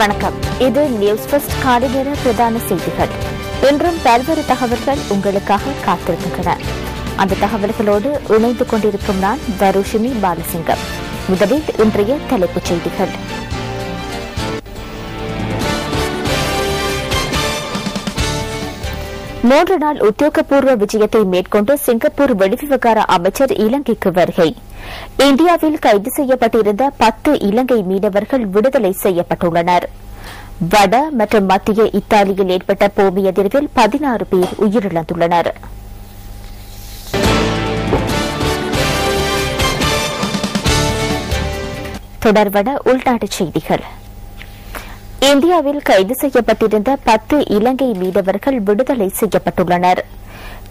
வணக்கம். இது news first காலை நேர பிரதான செய்திகள். இன்றும் பல்வேறு தகவல்கள் உங்களுக்காக காத்திருக்கின்றன. அந்த தகவல்களோடு இணைந்து கொண்டிருக்கும் நான் வருஷினி பாலசிங்கம். முதலில் இன்றைய தலைப்புச் செய்திகள். மூன்று நாள் உத்தியோகபூர்வ விஜயத்தை மேற்கொண்டு சிங்கப்பூர் வெளிவிவகார அமைச்சர் இலங்கைக்கு வருகை. இந்தியாவில் கைது செய்யப்பட்டிருந்த 10 இலங்கை மீனவர்கள் விடுதலை செய்யப்பட்டுள்ளனர். வட மற்றும் மத்திய இத்தாலியில் ஏற்பட்ட பூமி அதிர்வில் 16 பேர் உயிரிழந்துள்ளனர். தொடர்வன உள்நாட்டுச் செய்திகள். இந்தியாவில் கைது செய்யப்பட்டிருந்த 10 இலங்கை மீனவர்கள் விடுதலை செய்யப்பட்டுள்ளனர்.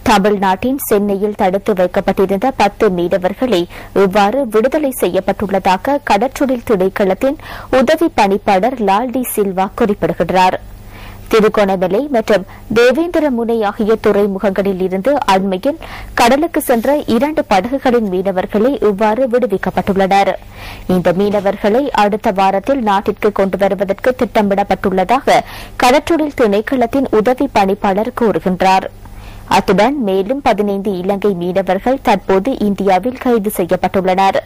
தமிழ்நாட்டின் சென்னையில் தடுத்து வைக்கப்பட்டிருந்த 10 மீனவர்களை இவ்வாறு விடுதலை செய்யப்பட்டுள்ளதாக கடற்றொழில் திணைக்களத்தின் உதவி பணிப்பாளர் லால் டி சில்வா குறிப்பிடுகிறார். திருகோணமலை மற்றும் தேவேந்திரமுனை ஆகிய துறைமுகங்களில் இருந்து அண்மையில் கடலுக்கு சென்ற 2 படகுகளின் மீனவர்களே இவ்வாறு விடுவிக்கப்பட்டுள்ளனர். இந்த மீனவர்களை அடுத்த வாரத்தில் நாட்டிற்கு கொண்டு வருவதற்கு திட்டமிடப்பட்டுள்ளதாக கடற்றொழில் திணைக்களத்தின் உதவி பணிப்பாளர் கூறுகின்றார். அத்துடன் மேலும் 15 இலங்கை மீனவர்கள் தற்போது இந்தியாவில் கைது செய்யப்பட்டுள்ளனர்.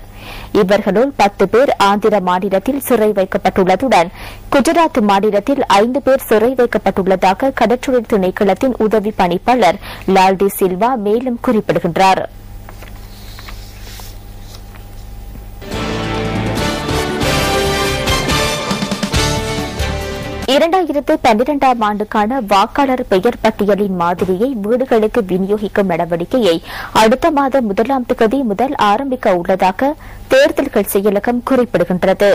இவர்களுள் 10 பேர் ஆந்திர மாநிலத்தில் சிறை வைக்கப்பட்டுள்ளதுடன் குஜராத் மாநிலத்தில் 5 பேர் சிறை வைக்கப்பட்டுள்ளதாக கடற்றொழில் திணைக்களத்தின் உதவி பணிப்பாளர் லால் டி சில்வா மேலும் குறிப்பிடுகின்றார். ஆண்டுக்கான வாக்காளர் பெயர் பட்டியலின் மாதிரியை வீடுகளுக்கு விநியோகிக்கும் நடவடிக்கையை அடுத்த மாதம் 1ஆம் தேதி முதல் ஆரம்பிக்க உள்ளதாக தேர்தல்கள் செயலகம் குறிப்பிடுகின்றது.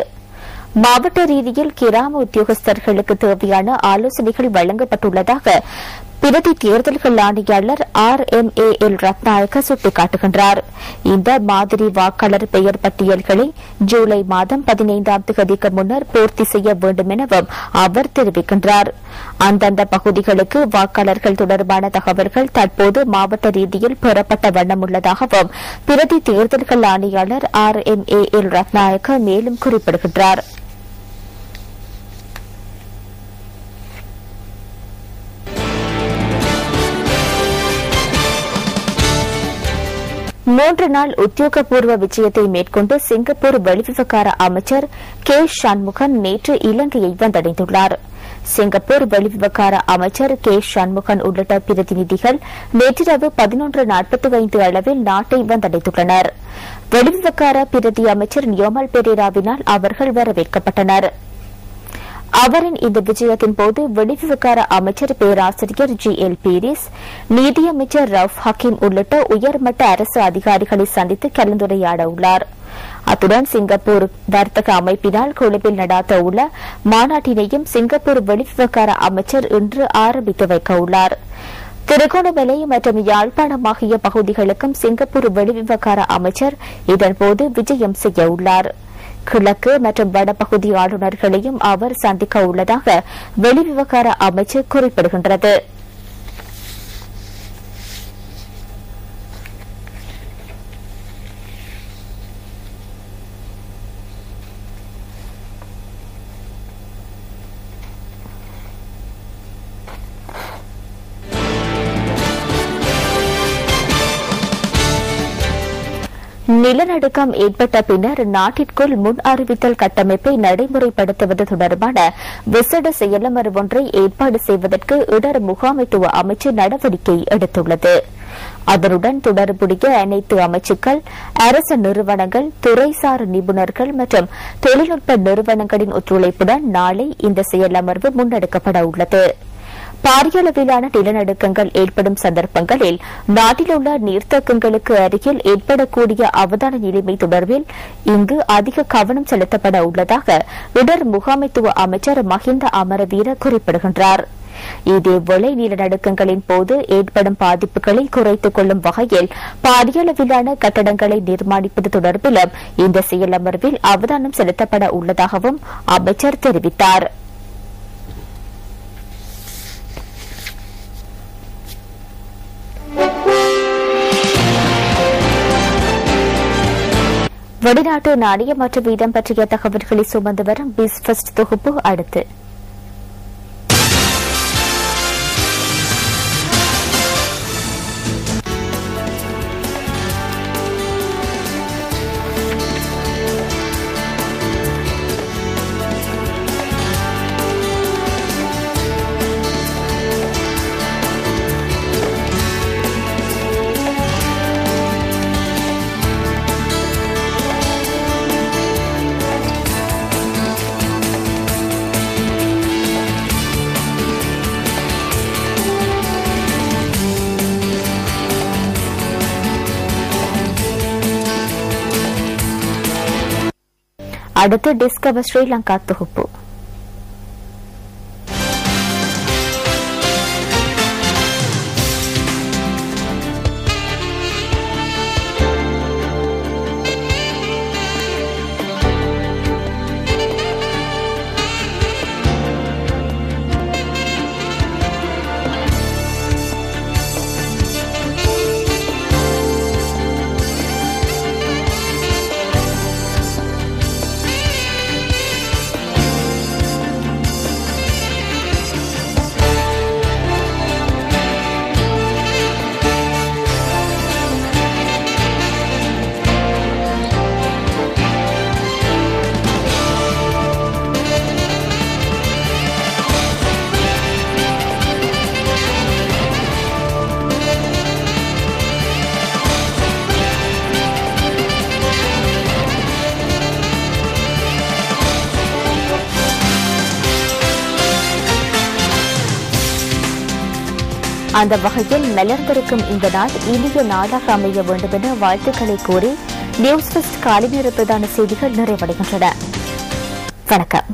மாவட்ட ரீதியில் கிராம உத்தியோகஸ்தர்களுக்கு தேவையான ஆலோசனைகள் வழங்கப்பட்டுள்ளதாக பிரதி தேர்தல்கள் ஆணையாளர் RMAL ரத்நாயக்க சுட்டிக்காட்டுகின்றார். இந்த மாதிரி வாக்காளர் பெயர் பட்டியல்களை ஜூலை மாதம் 15ஆம் தேதிக்கு முன்னர் பூர்த்தி செய்ய வேண்டும் எனவும் அவர் தெரிவிக்கின்றார். அந்தந்த பகுதிகளுக்கு வாக்காளர்கள் தொடர்பான தகவல்கள் தற்போது மாவட்ட ரீதியில் பெறப்பட்ட வண்ணம் உள்ளதாகவும் பிரதி தேர்தல்கள் ஆணையாளர் RMAL ரத்நாயக்க மேலும் குறிப்பிடுகின்றார். மூன்று நாள் உத்தியோகபூர்வ விஜயத்தை மேற்கொண்டு சிங்கப்பூர் வெளிவிவகார அமைச்சர் கே சண்முகன் நேற்று இலங்கையை வந்தடைந்துள்ளார். சிங்கப்பூர் வெளிவிவகார அமைச்சர் கே சண்முகன் உள்ளிட்ட பிரதிநிதிகள் நேற்றிரவு 11:45 அளவில் நாட்டை வந்தடைந்துள்ளனர். வெளிவிவகார பிரதி அமைச்சர் நியோமல் பெரேராவினால் அவர்கள் வரவேற்கப்பட்டனர். அவரின் இந்த விஜயத்தின் போது வெளிவிவகார அமைச்சர் பேராசிரியர் GL பீரிஸ், நீதியமைச்சர் ரவுப் ஹக்கீம் உள்ளிட்ட உயர்மட்ட அரசு அதிகாரிகளை சந்தித்து கலந்துரையாட உள்ளார். அத்துடன் சிங்கப்பூர் வர்த்தக அமைப்பினால் கொழும்பில் நடாத்த உள்ள மாநாட்டினையும் சிங்கப்பூர் வெளிவிவகார அமைச்சர் இன்று ஆரம்பித்து வைக்க உள்ளார். திருகோணமலை மற்றும் யாழ்ப்பாணம் ஆகிய பகுதிகளுக்கும் சிங்கப்பூர் வெளிவிவகார அமைச்சர் இதன்போது விஜயம் செய்ய உள்ளார். கிழக்கு மற்றும் வடபகுதி ஆளுநர்களையும் அவர் சந்திக்க உள்ளதாக வெளிவிவகார அமைச்சர் குறிப்பிடுகின்றது. நிலநடுக்கம் ஏற்பட்ட பின்னர் நாட்டிற்குள் முன் அறிவித்தல் கட்டமைப்பை நடைமுறைப்படுத்துவது தொடர்பான விசேட செயலமர்வு ஒன்றை ஏற்பாடு செய்வதற்கு இடர் முகாமைத்துவ அமைச்சு நடவடிக்கை எடுத்துள்ளது. அதனுடன் தொடர்புடைய அனைத்து அமைச்சுக்கள், அரசு நிறுவனங்கள், துறைசார் நிபுணர்கள் மற்றும் தொழில்நுட்ப நிறுவனங்களின் ஒத்துழைப்புடன் நாளை இந்த செயலமர்வு முன்னெடுக்கப்பட உள்ளது. பாரியளவிலான நிலநடுக்கங்கள் ஏற்படும் சந்தர்ப்பங்களில் நாட்டில் உள்ள நீர்த்தேக்கங்களுக்கு அருகில் ஏற்படக்கூடிய அவதான நிலைமை தொடர்பில் இங்கு அதிக கவனம் செலுத்தப்பட உள்ளதாக இடர் முகாமைத்துவ அமைச்சர் மஹிந்த அமரவீர குறிப்பிடுகின்றார். இதேவேளை நிலநடுக்கங்களின் போது ஏற்படும் பாதிப்புகளை குறைத்துக் கொள்ளும் வகையில் பாரியளவிலான கட்டடங்களை நிர்மாணிப்பது தொடர்பிலும் இந்த செயலமர்வில் அவதானம் செலுத்தப்பட உள்ளதாகவும் அமைச்சர் தெரிவித்தார். வெளிநாட்டு நாணய மாற்று வீதம் பற்றிய தகவல்களை சுமந்து வரும் பிஸ்ஃபஸ்ட் தொகுப்பு அடுத்து. அடுத்து டிஸ்கவர் ஸ்ரீலங்கா தொகுப்பு. அந்த வகையில் மலர்ந்திருக்கும் இந்த நாள் இனிய நாளாக அமைய வேண்டும் என வாழ்த்துக்களை கூறி நியூஸ் ஃபர்ஸ்ட் காலை நேர பிரதான செய்திகள் நிறைவடைகின்றன. வணக்கம்.